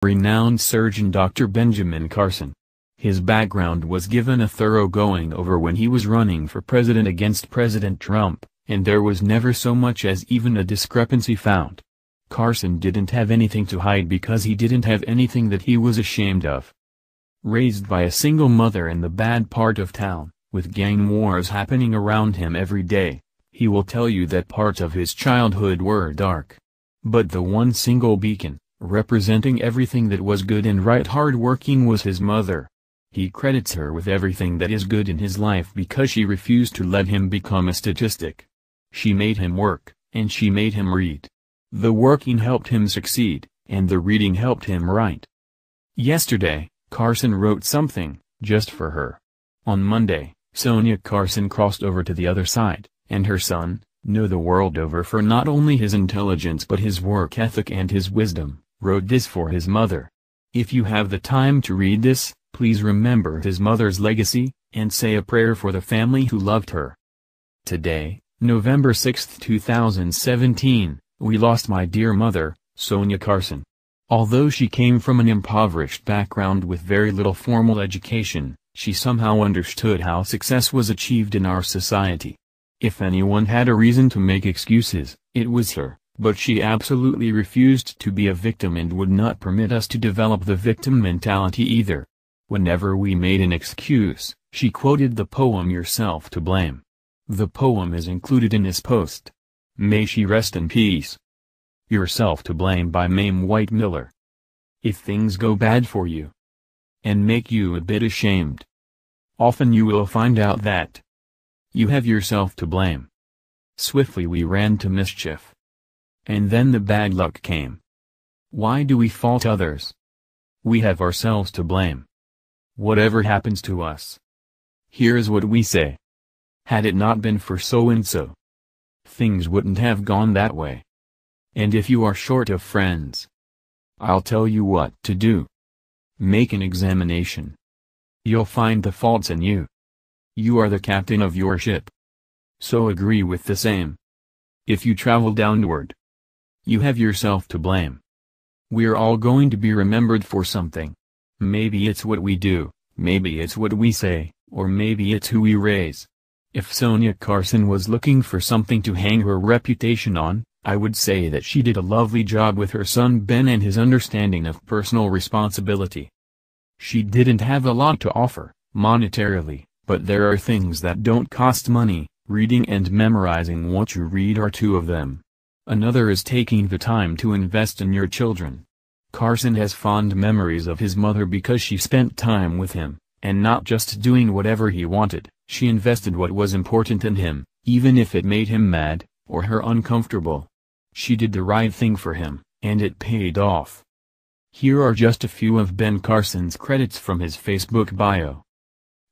Renowned surgeon Dr. Benjamin Carson. His background was given a thorough going over when he was running for president against President Trump, and there was never so much as even a discrepancy found. Carson didn't have anything to hide because he didn't have anything that he was ashamed of. Raised by a single mother in the bad part of town, with gang wars happening around him every day, he will tell you that parts of his childhood were dark. But the one single beacon, representing everything that was good and right hard-working, was his mother. He credits her with everything that is good in his life because she refused to let him become a statistic. She made him work, and she made him read. The working helped him succeed, and the reading helped him write. Yesterday, Carson wrote something, just for her. On Monday, Sonia Carson crossed over to the other side, and her son, know the world over for not only his intelligence but his work ethic and his wisdom, wrote this for his mother. If you have the time to read this, please remember his mother's legacy, and say a prayer for the family who loved her. Today, November 6, 2017, we lost my dear mother, Sonia Carson. Although she came from an impoverished background with very little formal education, she somehow understood how success was achieved in our society. If anyone had a reason to make excuses, it was her, but she absolutely refused to be a victim and would not permit us to develop the victim mentality either. Whenever we made an excuse, she quoted the poem Yourself to Blame. The poem is included in this post. May she rest in peace. Yourself to Blame by Mame White Miller. If things go bad for you, and make you a bit ashamed, often you will find out that you have yourself to blame. Swiftly we ran to mischief, and then the bad luck came. Why do we fault others? We have ourselves to blame. Whatever happens to us, here's what we say. Had it not been for so-and-so, things wouldn't have gone that way. And if you are short of friends, I'll tell you what to do. Make an examination. You'll find the faults in you. You are the captain of your ship. So agree with the same. If you travel downward, you have yourself to blame. We're all going to be remembered for something. Maybe it's what we do, maybe it's what we say, or maybe it's who we raise. If Sonia Carson was looking for something to hang her reputation on, I would say that she did a lovely job with her son Ben and his understanding of personal responsibility. She didn't have a lot to offer, monetarily, but there are things that don't cost money. Reading and memorizing what you read are two of them. Another is taking the time to invest in your children. Carson has fond memories of his mother because she spent time with him, and not just doing whatever he wanted. She invested what was important in him, even if it made him mad, or her uncomfortable. She did the right thing for him, and it paid off. Here are just a few of Ben Carson's credits from his Facebook bio.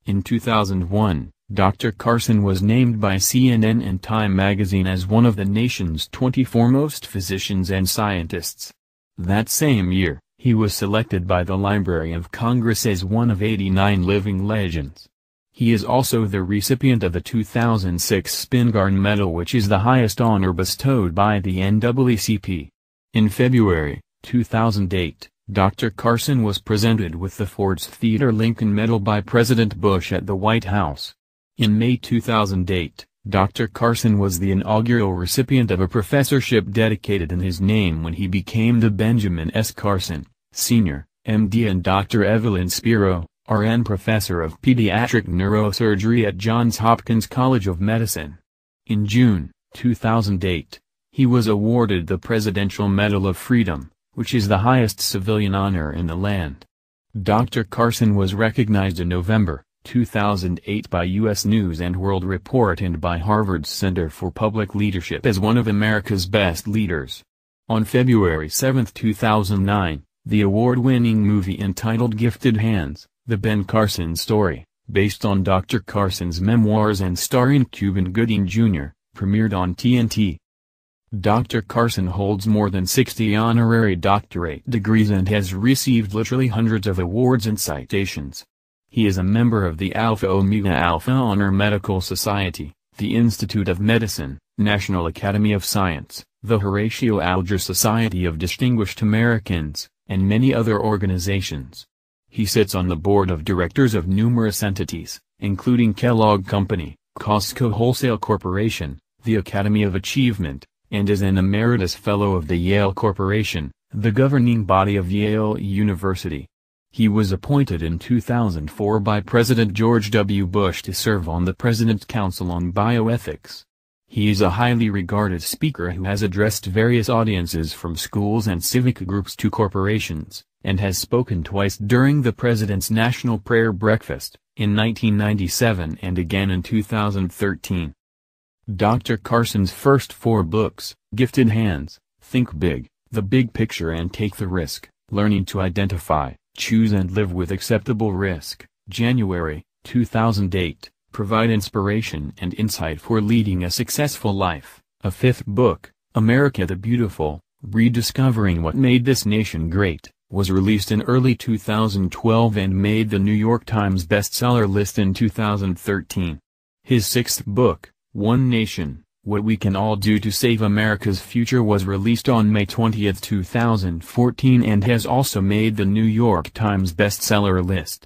In 2001, Dr. Carson was named by CNN and Time magazine as one of the nation's 20 foremost physicians and scientists. That same year, he was selected by the Library of Congress as one of 89 living legends. He is also the recipient of the 2006 Spingarn Medal, which is the highest honor bestowed by the NAACP. In February 2008, Dr. Carson was presented with the Ford's Theater Lincoln Medal by President Bush at the White House. In May 2008, Dr. Carson was the inaugural recipient of a professorship dedicated in his name when he became the Benjamin S. Carson, Sr., M.D. and Dr. Evelyn Spiro, R.N. Professor of Pediatric Neurosurgery at Johns Hopkins College of Medicine. In June 2008, he was awarded the Presidential Medal of Freedom, which is the highest civilian honor in the land. Dr. Carson was recognized in November 2008 by U.S. News and World Report and by Harvard's Center for Public Leadership as one of America's best leaders. On February 7, 2009, the award-winning movie entitled Gifted Hands, The Ben Carson Story, based on Dr. Carson's memoirs and starring Cuba Gooding Jr., premiered on TNT. Dr. Carson holds more than 60 honorary doctorate degrees and has received literally hundreds of awards and citations. He is a member of the Alpha Omega Alpha Honor Medical Society, the Institute of Medicine, National Academy of Science, the Horatio Alger Society of Distinguished Americans, and many other organizations. He sits on the board of directors of numerous entities, including Kellogg Company, Costco Wholesale Corporation, the Academy of Achievement, and is an emeritus fellow of the Yale Corporation, the governing body of Yale University. He was appointed in 2004 by President George W. Bush to serve on the President's Council on Bioethics. He is a highly regarded speaker who has addressed various audiences from schools and civic groups to corporations, and has spoken twice during the President's National Prayer Breakfast, in 1997 and again in 2013. Dr. Carson's first 4 books, Gifted Hands, Think Big, The Big Picture and Take the Risk, Learning to Identify, Choose and Live with Acceptable Risk, January, 2008, provide inspiration and insight for leading a successful life. A 5th book, America the Beautiful, Rediscovering What Made This Nation Great, was released in early 2012 and made the New York Times bestseller list in 2013. His 6th book, One Nation, What We Can All Do to Save America's Future, was released on May 20, 2014 and has also made the New York Times bestseller list.